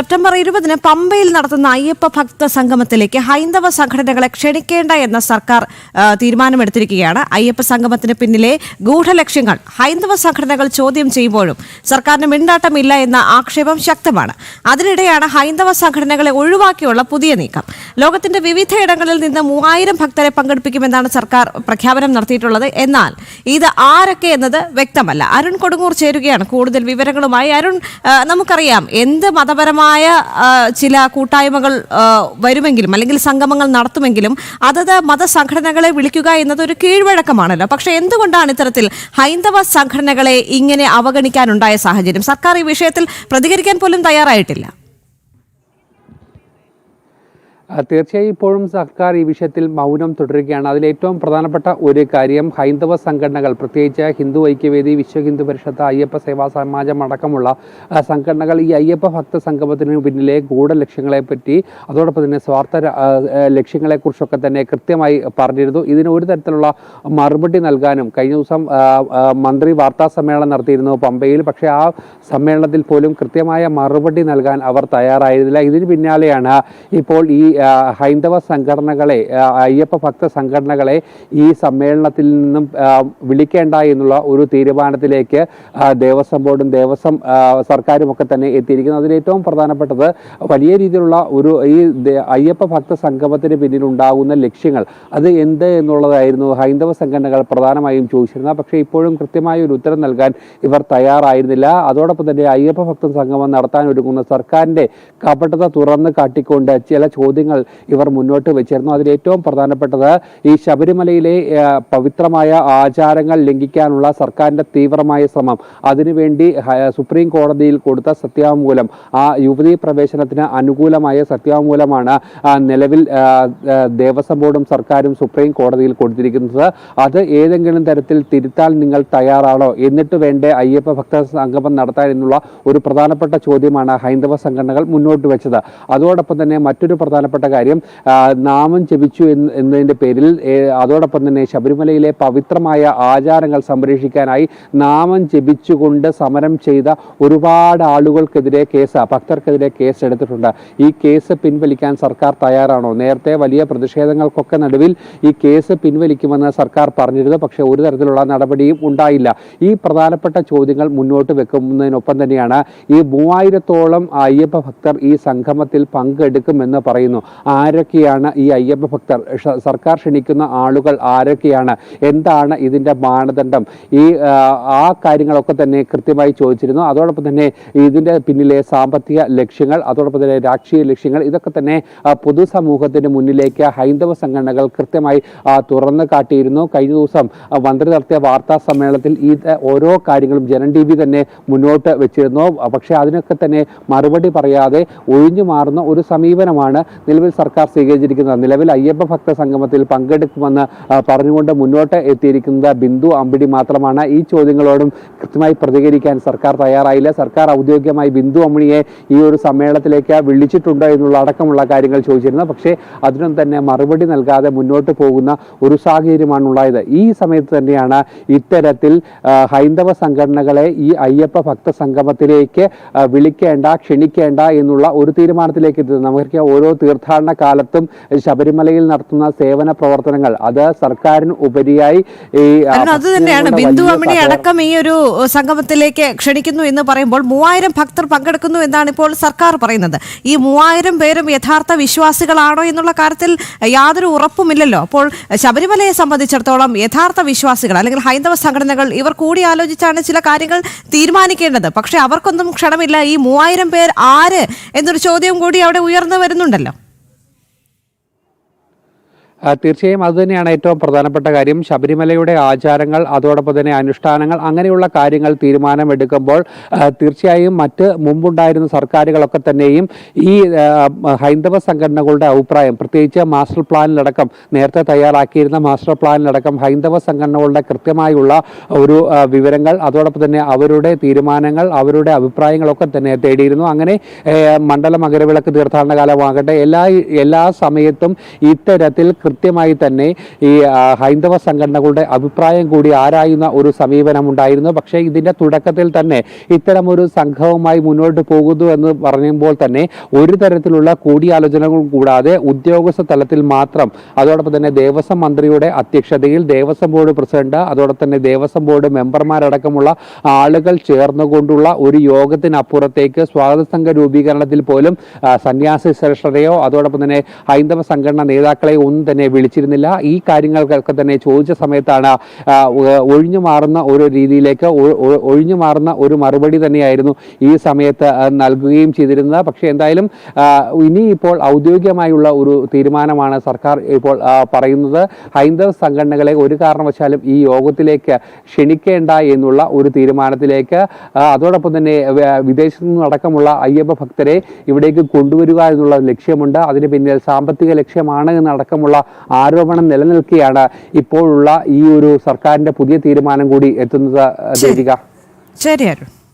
September 20 പമ്പയിൽ നടത്തുന്ന അയ്യപ്പ ഭക്ത സംഗമത്തിലേക്ക് ഹൈന്ദവ സംഘടനകളെ ക്ഷണിക്കേണ്ട എന്ന സർക്കാർ തീരുമാനമെടുത്തിരിക്കുകയാണ്. അയ്യപ്പ സംഗമത്തിന് പിന്നിലെ ഗൂഢലക്ഷ്യങ്ങൾ ഹൈന്ദവ സംഘടനകൾ ചോദ്യം ചെയ്യുമ്പോഴും സർക്കാരിന് മിണ്ടാട്ടമില്ല എന്ന ആക്ഷേപം ശക്തമാണ്. അതിനിടെയാണ് ഹൈന്ദവ സംഘടനകളെ ഒഴിവാക്കിയുള്ള പുതിയ നീക്കം. ലോകത്തിന്റെ വിവിധയിടങ്ങളിൽ നിന്ന് 3000 ഭക്തരെ പങ്കെടുപ്പിക്കുമെന്നാണ് സർക്കാർ പ്രഖ്യാപനം നടത്തിയിട്ടുള്ളത്. എന്നാൽ ഇത് ആരൊക്കെ എന്നത് വ്യക്തമല്ല. അരുൺ കൊടുങ്ങൂർ ചേരുകയാണ് കൂടുതൽ വിവരങ്ങളുമായി. അരുൺ, നമുക്കറിയാം എന്ത് മതപരമായ ചില കൂട്ടായ്മകൾ വരുമെങ്കിലും അല്ലെങ്കിൽ സംഗമങ്ങൾ നടത്തുമെങ്കിലും അതത് മതസംഘടനകളെ വിളിക്കുക എന്നത് ഒരു കീഴ്വഴക്കമാണല്ലോ. പക്ഷെ എന്തുകൊണ്ടാണ് ഇത്തരത്തിൽ ഹൈന്ദവ സംഘടനകളെ ഇങ്ങനെ അവഗണിക്കാനുണ്ടായ സാഹചര്യം? സർക്കാർ ഈ വിഷയത്തിൽ പ്രതികരിക്കാൻ പോലും തയ്യാറായിട്ടില്ല. തീർച്ചയായും ഇപ്പോഴും സർക്കാർ ഈ വിഷയത്തിൽ മൗനം തുടരുകയാണ്. അതിലേറ്റവും പ്രധാനപ്പെട്ട ഒരു കാര്യം ഹൈന്ദവ സംഘടനകൾ, പ്രത്യേകിച്ച് ഹിന്ദു ഐക്യവേദി, വിശ്വ ഹിന്ദു പരിഷത്ത്, അയ്യപ്പ സേവാ സമാജം അടക്കമുള്ള സംഘടനകൾ ഈ അയ്യപ്പ ഭക്ത സംഗമത്തിന് പിന്നിലെ ഗൂഢലക്ഷ്യങ്ങളെപ്പറ്റി അതോടൊപ്പം തന്നെ സ്വാർത്ഥ ലക്ഷ്യങ്ങളെക്കുറിച്ചൊക്കെ തന്നെ കൃത്യമായി പറഞ്ഞിരുന്നു. ഇതിന് ഒരു തരത്തിലുള്ള മറുപടി നൽകാനും കഴിഞ്ഞ ദിവസം മന്ത്രി വാർത്താ സമ്മേളനം നടത്തിയിരുന്നു പമ്പയിൽ. പക്ഷേ ആ സമ്മേളനത്തിൽ പോലും കൃത്യമായ മറുപടി നൽകാൻ അവർ തയ്യാറായിരുന്നില്ല. ഇതിന് പിന്നാലെയാണ് ഇപ്പോൾ ഈ ഹൈന്ദവ സംഘടനകളെ, അയ്യപ്പ ഭക്ത സംഘടനകളെ ഈ സമ്മേളനത്തിൽ നിന്നും വിളിക്കേണ്ട എന്നുള്ള ഒരു തീരുമാനത്തിലേക്ക് ദേവസ്വം ബോർഡും ദേവസ്വം സർക്കാരും ഒക്കെ തന്നെ എത്തിയിരിക്കുന്നത്. അതിലേറ്റവും പ്രധാനപ്പെട്ടത് വലിയ രീതിയിലുള്ള ഒരു ഈ അയ്യപ്പ ഭക്ത സംഗമത്തിന് പിന്നിലുണ്ടാകുന്ന ലക്ഷ്യങ്ങൾ അത് എന്ത് എന്നുള്ളതായിരുന്നു ഹൈന്ദവ സംഘടനകൾ പ്രധാനമായും ചോദിച്ചിരുന്നത്. പക്ഷേ ഇപ്പോഴും കൃത്യമായ ഒരു ഉത്തരം നൽകാൻ ഇവർ തയ്യാറായിരുന്നില്ല. അതോടൊപ്പം തന്നെ അയ്യപ്പ ഭക്ത സംഗമം നടത്താൻ ഒരുങ്ങുന്ന സർക്കാരിൻ്റെ കപടത തുറന്ന് കാട്ടിക്കൊണ്ട് ചില ചോദ്യങ്ങൾ ഇവർ മുന്നോട്ട് വെച്ചിരുന്നു. അതിലേറ്റവും പ്രധാനപ്പെട്ടത് ഈ ശബരിമലയിലെ പവിത്രമായ ആചാരങ്ങൾ ലംഘിക്കാനുള്ള സർക്കാരിൻ്റെ തീവ്രമായ ശ്രമം, അതിനുവേണ്ടി സുപ്രീം കോടതിയിൽ കൊടുത്ത സത്യവാങ്മൂലം, ആ യുവതീ പ്രവേശനത്തിന് അനുകൂലമായ സത്യവാങ്മൂലമാണ് നിലവിൽ ദേവസ്വം ബോർഡും സർക്കാരും സുപ്രീം കോടതിയിൽ കൊടുത്തിരിക്കുന്നത്. അത് ഏതെങ്കിലും തരത്തിൽ തിരുത്താൻ നിങ്ങൾ തയ്യാറാണോ, എന്നിട്ട് വേണ്ടേ അയ്യപ്പ ഭക്ത സംഗമം നടത്താൻ എന്നുള്ള ഒരു പ്രധാനപ്പെട്ട ചോദ്യമാണ് ഹൈന്ദവ സംഘടനകൾ മുന്നോട്ട് വെച്ചത്. അതോടൊപ്പം തന്നെ മറ്റൊരു പ്രധാനപ്പെട്ട കാര്യം, നാമം ജപിച്ചു എന്നതിൻ്റെ പേരിൽ അതോടൊപ്പം തന്നെ ശബരിമലയിലെ പവിത്രമായ ആചാരങ്ങൾ സംരക്ഷിക്കാനായി നാമം ജപിച്ചുകൊണ്ട് സമരം ചെയ്ത ഒരുപാട് ആളുകൾക്കെതിരെ ഭക്തർക്കെതിരെ കേസ് എടുത്തിട്ടുണ്ട്. ഈ കേസ് പിൻവലിക്കാൻ സർക്കാർ തയ്യാറാണോ? നേരത്തെ വലിയ പ്രതിഷേധങ്ങൾക്കൊക്കെ നടുവിൽ ഈ കേസ് പിൻവലിക്കുമെന്ന് സർക്കാർ പറഞ്ഞിരുന്നു. പക്ഷേ ഒരു തരത്തിലുള്ള നടപടിയും ഉണ്ടായില്ല. ഈ പ്രധാനപ്പെട്ട ചോദ്യങ്ങൾ മുന്നോട്ട് വെക്കുന്നതിനൊപ്പം തന്നെയാണ് ഈ 3000-ഓളം അയ്യപ്പ ഭക്തർ ഈ സംഗമത്തിൽ പങ്കെടുക്കുമെന്ന് പറയുന്നു. ആരൊക്കെയാണ് ഈ അയ്യപ്പ ഭക്തർ? സർക്കാർ ക്ഷണിക്കുന്ന ആളുകൾ ആരൊക്കെയാണ്? എന്താണ് ഇതിൻ്റെ മാനദണ്ഡം? ആ കാര്യങ്ങളൊക്കെ തന്നെ കൃത്യമായി ചോദിച്ചിരുന്നു. അതോടൊപ്പം തന്നെ ഇതിൻ്റെ പിന്നിലെ സാമ്പത്തിക ലക്ഷ്യങ്ങൾ, അതോടൊപ്പം തന്നെ രാഷ്ട്രീയ ലക്ഷ്യങ്ങൾ, ഇതൊക്കെ തന്നെ പൊതുസമൂഹത്തിന് മുന്നിലേക്ക് ഹൈന്ദവ സംഘടനകൾ കൃത്യമായി തുറന്നു കാട്ടിയിരുന്നു. കഴിഞ്ഞ ദിവസം മന്ത്രി നടത്തിയ വാർത്താ സമ്മേളനത്തിൽ ഈ ഓരോ കാര്യങ്ങളും ജനൻ TV തന്നെ മുന്നോട്ട് വെച്ചിരുന്നു. പക്ഷേ അതിനൊക്കെ തന്നെ മറുപടി പറയാതെ ഒഴിഞ്ഞു മാറുന്ന ഒരു സമീപനമാണ് നിലവിൽ സർക്കാർ സ്വീകരിച്ചിരിക്കുന്നത്. നിലവിൽ അയ്യപ്പ ഭക്ത സംഗമത്തിൽ പങ്കെടുക്കുമെന്ന് പറഞ്ഞുകൊണ്ട് മുന്നോട്ട് എത്തിയിരിക്കുന്നത് ബിന്ദു അമ്പിടി മാത്രമാണ്. ഈ ചോദ്യങ്ങളോടും കൃത്യമായി പ്രതികരിക്കാൻ സർക്കാർ തയ്യാറായില്ല. സർക്കാർ ഔദ്യോഗികമായി ബിന്ദു അമ്മിണിയെ ഈ ഒരു സമ്മേളനത്തിലേക്ക് വിളിച്ചിട്ടുണ്ടോ എന്നുള്ള അടക്കമുള്ള കാര്യങ്ങൾ ചോദിച്ചിരുന്നു. പക്ഷേ അതിനൊന്നും തന്നെ മറുപടി നൽകാതെ മുന്നോട്ട് പോകുന്ന ഒരു സാഹചര്യമാണ് ഉണ്ടായത്. ഈ സമയത്ത് തന്നെയാണ് ഇത്തരത്തിൽ ഹൈന്ദവ സംഘടനകളെ ഈ അയ്യപ്പ ഭക്ത സംഗമത്തിലേക്ക് ക്ഷണിക്കേണ്ട എന്നുള്ള ഒരു തീരുമാനത്തിലേക്ക് എത്തുന്നത്. നമുക്ക് ഓരോ തീർത്ഥാടന കാലത്തും ശബരിമലയിൽ നടത്തുന്ന സേവന പ്രവർത്തനങ്ങൾ അത് സർക്കാരിന് ഉപരിയായി അത് തന്നെയാണ്. ബിന്ദു അമ്മിണി അടക്കം ഈ ഒരു സംഗമത്തിലേക്ക് ക്ഷണിക്കുന്നു എന്ന് പറയുമ്പോൾ 3000 ഭക്തർ പങ്കെടുക്കുന്നു എന്നാണ് ഇപ്പോൾ സർക്കാർ പറയുന്നത്. ഈ 3000 പേരും യഥാർത്ഥ വിശ്വാസികളാണോ എന്നുള്ള കാര്യത്തിൽ യാതൊരു ഉറപ്പുമില്ലല്ലോ. അപ്പോൾ ശബരിമലയെ സംബന്ധിച്ചിടത്തോളം യഥാർത്ഥ വിശ്വാസികൾ അല്ലെങ്കിൽ ഹൈന്ദവ സംഘടനകൾ ഇവർ കൂടി ആലോചിച്ചാണ് ചില കാര്യങ്ങൾ തീരുമാനിക്കേണ്ടത്. പക്ഷെ അവർക്കൊന്നും ക്ഷണമില്ല. ഈ 3000 പേർ ആര് എന്നൊരു ചോദ്യം കൂടി അവിടെ ഉയർന്നു വരുന്നുണ്ടല്ലോ. തീർച്ചയായും അതുതന്നെയാണ് ഏറ്റവും പ്രധാനപ്പെട്ട കാര്യം. ശബരിമലയുടെ ആചാരങ്ങൾ, അതോടൊപ്പം തന്നെ അനുഷ്ഠാനങ്ങൾ, അങ്ങനെയുള്ള കാര്യങ്ങൾ തീരുമാനമെടുക്കുമ്പോൾ തീർച്ചയായും മറ്റ് മുമ്പുണ്ടായിരുന്ന സർക്കാരുകളൊക്കെ തന്നെയും ഈ ഹൈന്ദവ സംഘടനകളുടെ അഭിപ്രായം, പ്രത്യേകിച്ച് മാസ്റ്റർ പ്ലാനിലടക്കം നേരത്തെ തയ്യാറാക്കിയിരുന്ന മാസ്റ്റർ പ്ലാനിലടക്കം ഹൈന്ദവ സംഘടനകളുടെ കൃത്യമായുള്ള ഒരു വിവരങ്ങൾ, അതോടൊപ്പം തന്നെ അവരുടെ തീരുമാനങ്ങൾ, അവരുടെ അഭിപ്രായങ്ങളൊക്കെ തന്നെ തേടിയിരുന്നു. അങ്ങനെ മണ്ഡല മകരവിളക്ക് തീർത്ഥാടന കാലമാകട്ടെ എല്ലാ സമയത്തും ഇത്തരത്തിൽ കൃത്യമായി തന്നെ ഈ ഹൈന്ദവ സംഘടനകളുടെ അഭിപ്രായം കൂടി ആരായുന്ന ഒരു സമീപനം ഉണ്ടായിരുന്നു. പക്ഷേ ഇതിന്റെ തുടക്കത്തിൽ തന്നെ ഇത്തരം ഒരു സംഘവുമായി മുന്നോട്ട് പോകുന്നു എന്ന് പറയുമ്പോൾ തന്നെ ഒരു തരത്തിലുള്ള കൂടിയാലോചനകൾ കൂടാതെ ഉദ്യോഗസ്ഥ തലത്തിൽ മാത്രം, അതോടൊപ്പം തന്നെ ദേവസ്വം മന്ത്രിയുടെ അധ്യക്ഷതയിൽ ദേവസ്വം ബോർഡ് പ്രസിഡന്റ്, അതോടൊപ്പം തന്നെ ദേവസ്വം ബോർഡ് മെമ്പർമാരടക്കമുള്ള ആളുകൾ ചേർന്നുകൊണ്ടുള്ള ഒരു യോഗത്തിനപ്പുറത്തേക്ക് സ്വാഗത സംഘ രൂപീകരണത്തിൽ പോലും സന്യാസി ശ്രേഷ്ഠരെയോ അതോടൊപ്പം തന്നെ ഹൈന്ദവ സംഘടനാ നേതാക്കളെ ഒന്നും തന്നെ വിളിച്ചിരുന്നില്ല. ഈ കാര്യങ്ങൾക്കൊക്കെ തന്നെ ചോദിച്ച സമയത്താണ് ഒഴിഞ്ഞു മാറുന്ന ഒരു രീതിയിലേക്ക് ഒഴിഞ്ഞു മാറുന്ന ഒരു മറുപടി തന്നെയായിരുന്നു ഈ സമയത്ത് നൽകുകയും ചെയ്തിരുന്നത്. പക്ഷേ എന്തായാലും ഇനിയിപ്പോൾ ഔദ്യോഗികമായുള്ള ഒരു തീരുമാനമാണ് സർക്കാർ ഇപ്പോൾ പറയുന്നത്. ഹൈന്ദവ സംഘടനകളെ ഒരു കാരണവശാലും ഈ യോഗത്തിലേക്ക് ക്ഷണിക്കേണ്ട എന്നുള്ള ഒരു തീരുമാനത്തിലേക്ക്, അതോടൊപ്പം തന്നെ വിദേശത്തു നിന്നടക്കമുള്ള അയ്യപ്പ ഭക്തരെ ഇവിടേക്ക് കൊണ്ടുവരിക എന്നുള്ള ലക്ഷ്യമുണ്ട്. അതിന് പിന്നിൽ സാമ്പത്തിക ലക്ഷ്യമാണ് എന്നടക്കമുള്ള ആരോപണം നിലനിൽക്കുകയാണ് ഇപ്പോഴുള്ള ഈ ഒരു സർക്കാരിന്റെ പുതിയ തീരുമാനം കൂടി എത്തുന്നത്. ശരി അരുൺ.